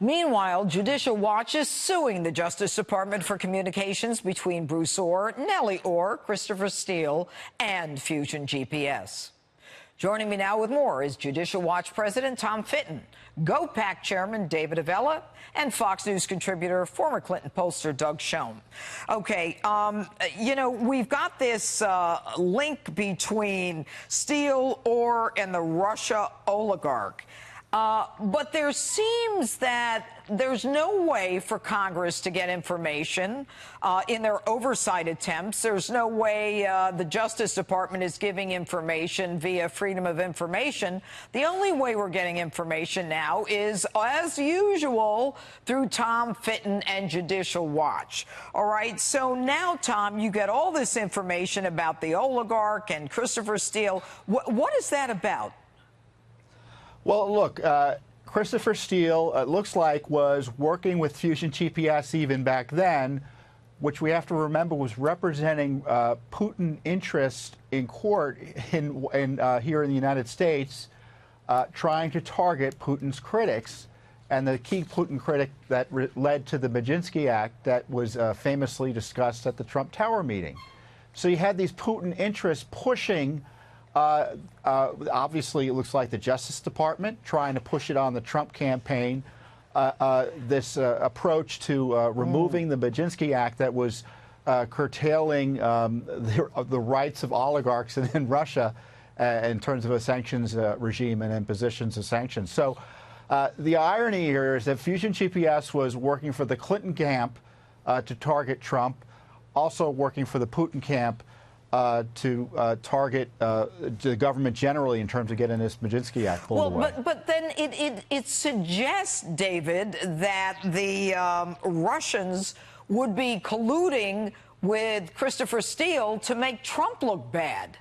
Meanwhile, Judicial Watch is suing the Justice Department for communications between Bruce Orr, Nellie Orr, Christopher Steele, and Fusion GPS. Joining me now with more is Judicial Watch President Tom Fitton, GOPAC Chairman David Avella, and Fox News contributor, former Clinton pollster Doug Schoen. Okay, we've got this link between Steele, Orr, and the Russia oligarch. But there seems that there's no way for Congress to get information in their oversight attempts. There's no way the Justice Department is giving information via Freedom of Information. The only way we're getting information now is, as usual, through Tom Fitton and Judicial Watch. All right, so now, Tom, you get all this information about the oligarch and Christopher Steele. What is that about? Well, look, Christopher Steele, it looks like, was working with Fusion GPS even back then, which we have to remember was representing Putin interests in court here in the United States, trying to target Putin's critics. And the key Putin critic that led to the Magnitsky Act that was famously discussed at the Trump Tower meeting. So you had these Putin interests pushing. Obviously, it looks like the Justice Department trying to push it on the Trump campaign, this approach to removing the Magnitsky Act that was curtailing the rights of oligarchs in Russia in terms of a sanctions regime and impositions of sanctions. So the irony here is that Fusion GPS was working for the Clinton camp to target Trump, also working for the Putin camp to target the government generally in terms of getting this Magnitsky Act pulled away. But then it suggests, David, that the Russians would be colluding with Christopher Steele to make Trump look bad.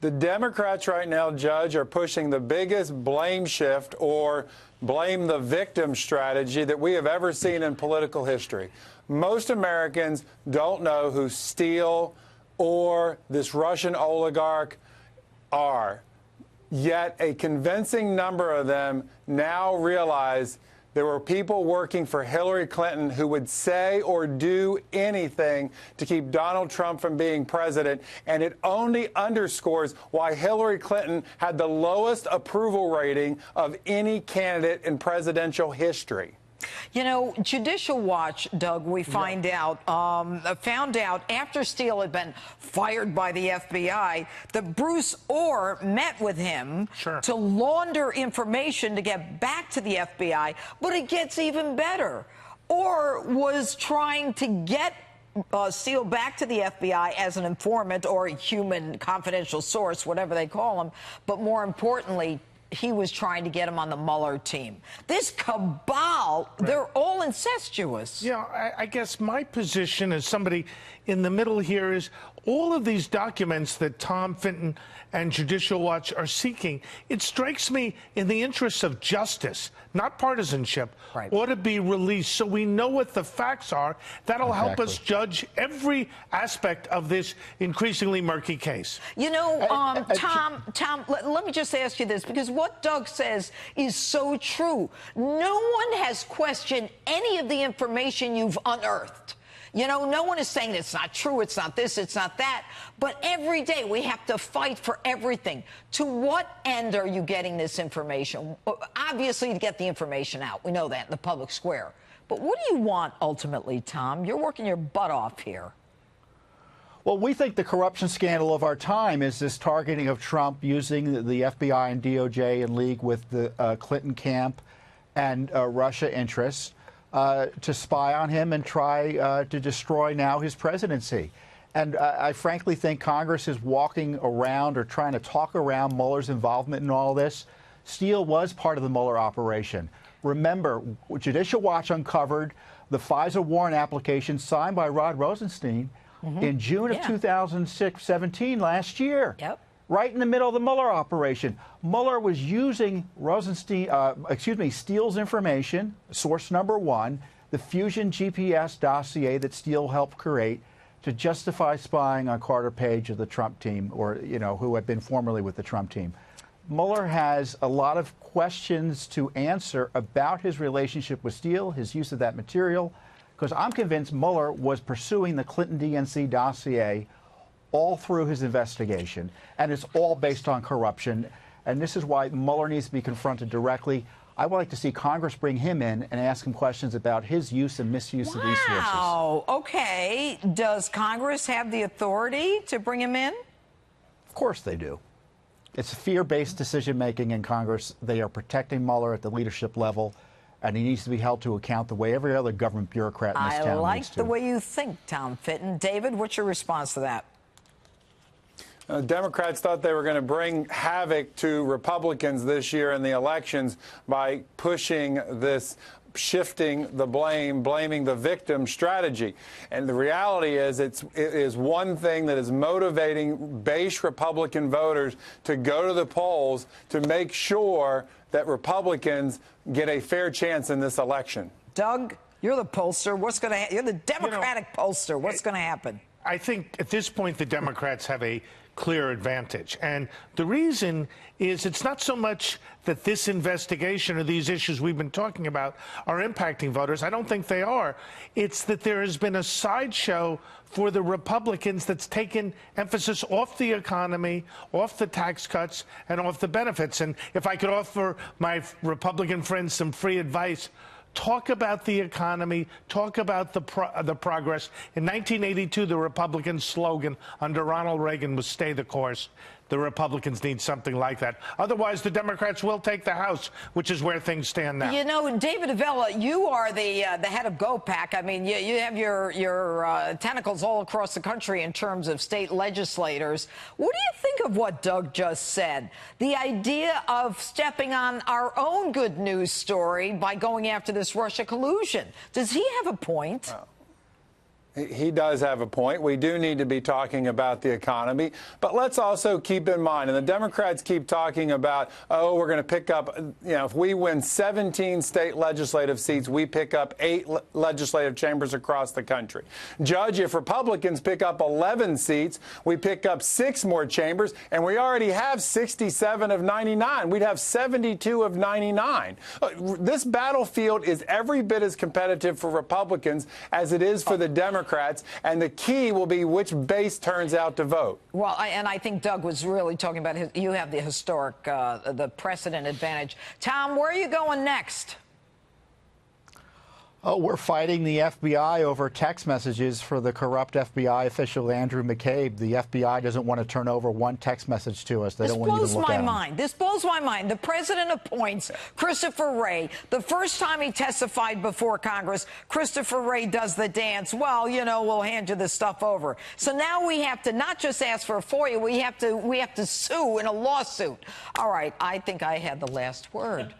The Democrats right now, Judge, are pushing the biggest blame shift or blame the victim strategy that we have ever seen in political history. Most Americans don't know who Steele or this Russian oligarch are. Yet a convincing number of them now realize there were people working for Hillary Clinton who would say or do anything to keep Donald Trump from being president. And it only underscores why Hillary Clinton had the lowest approval rating of any candidate in presidential history. You know, Judicial Watch, Doug, we found out after Steele had been fired by the FBI, that Bruce Orr met with him to launder information to get back to the FBI. But it gets even better. Orr was trying to get Steele back to the FBI as an informant or a human confidential source, whatever they call him. But more importantly, he was trying to get him on the Mueller team. This cabal, they're all incestuous. Yeah, I guess my position as somebody in the middle here is all of these documents that Tom Fitton and Judicial Watch are seeking, it strikes me in the interests of justice, not partisanship, ought to be released so we know what the facts are. That'll help us judge every aspect of this increasingly murky case. You know, Tom, let me just ask you this, because what Doug says is so true. No one has questioned any of the information you've unearthed. You know, no one is saying it's not true, it's not this, it's not that. But every day we have to fight for everything. To what end are you getting this information? Obviously, to get the information out. We know that in the public square. But what do you want ultimately, Tom? You're working your butt off here. Well, we think the corruption scandal of our time is this targeting of Trump using the FBI and DOJ in league with the Clinton camp and Russia interests to spy on him and try to destroy now his presidency. And I frankly think Congress is walking around or trying to talk around Mueller's involvement in all this. Steele was part of the Mueller operation. Remember, Judicial Watch uncovered the FISA warrant application signed by Rod Rosenstein in June of 2017 last year. Right in the middle of the Mueller operation. Mueller was using Steele's information, source number one, the Fusion GPS dossier that Steele helped create, to justify spying on Carter Page of the Trump team, or, you know, who had been formerly with the Trump team. Mueller has a lot of questions to answer about his relationship with Steele, his use of that material, because I'm convinced Mueller was pursuing the Clinton DNC dossier all through his investigation, and it's all based on corruption. And this is why Mueller needs to be confronted directly. I would like to see Congress bring him in and ask him questions about his use and misuse of these sources. Wow. Okay. Does Congress have the authority to bring him in? Of course they do. It's fear-based decision-making in Congress. They are protecting Mueller at the leadership level, and he needs to be held to account the way every other government bureaucrat in this town needs to. I like the way you think, Tom Fitton. David, what's your response to that? Democrats thought they were going to bring havoc to Republicans this year in the elections by pushing this shifting the blame, blaming the victim strategy. And the reality is it is one thing that is motivating base Republican voters to go to the polls to make sure that Republicans get a fair chance in this election. Doug, you're the pollster. You're the Democratic pollster. What's going to happen? I think at this point the Democrats have a clear advantage. And the reason is it's not so much that this investigation or these issues we've been talking about are impacting voters. I don't think they are. It's that there has been a sideshow for the Republicans that's taken emphasis off the economy, off the tax cuts, and off the benefits. And if I could offer my Republican friends some free advice, talk about the economy, talk about the progress. In 1982, the Republican slogan under Ronald Reagan was "Stay the course." The Republicans need something like that. Otherwise, the Democrats will take the House, which is where things stand now. You know, David Avella, you are the head of GOPAC. I mean, you have your tentacles all across the country in terms of state legislators. What do you think of what Doug just said? The idea of stepping on our own good news story by going after this Russia collusion. Does he have a point? He does have a point. We do need to be talking about the economy. But let's also keep in mind, and the Democrats keep talking about, oh, we're going to pick up, if we win 17 state legislative seats, we pick up 8 legislative chambers across the country. Judge, if Republicans pick up 11 seats, we pick up 6 more chambers, and we already have 67 of 99. We'd have 72 of 99. This battlefield is every bit as competitive for Republicans as it is for the Democrats. And the key will be which base turns out to vote. Well, and I think Doug was really talking about you have the historic, the precedent advantage. Tom, where are you going next? Oh, we're fighting the FBI over text messages for the corrupt FBI official Andrew McCabe. The FBI doesn't want to turn over one text message to us. They don't want to even look at them. This blows my mind. The president appoints Christopher Wray. The first time he testified before Congress, Christopher Wray does the dance. Well, we'll hand you this stuff over. So now we have to not just ask for a FOIA, we have to sue in a lawsuit. All right, I think I had the last word.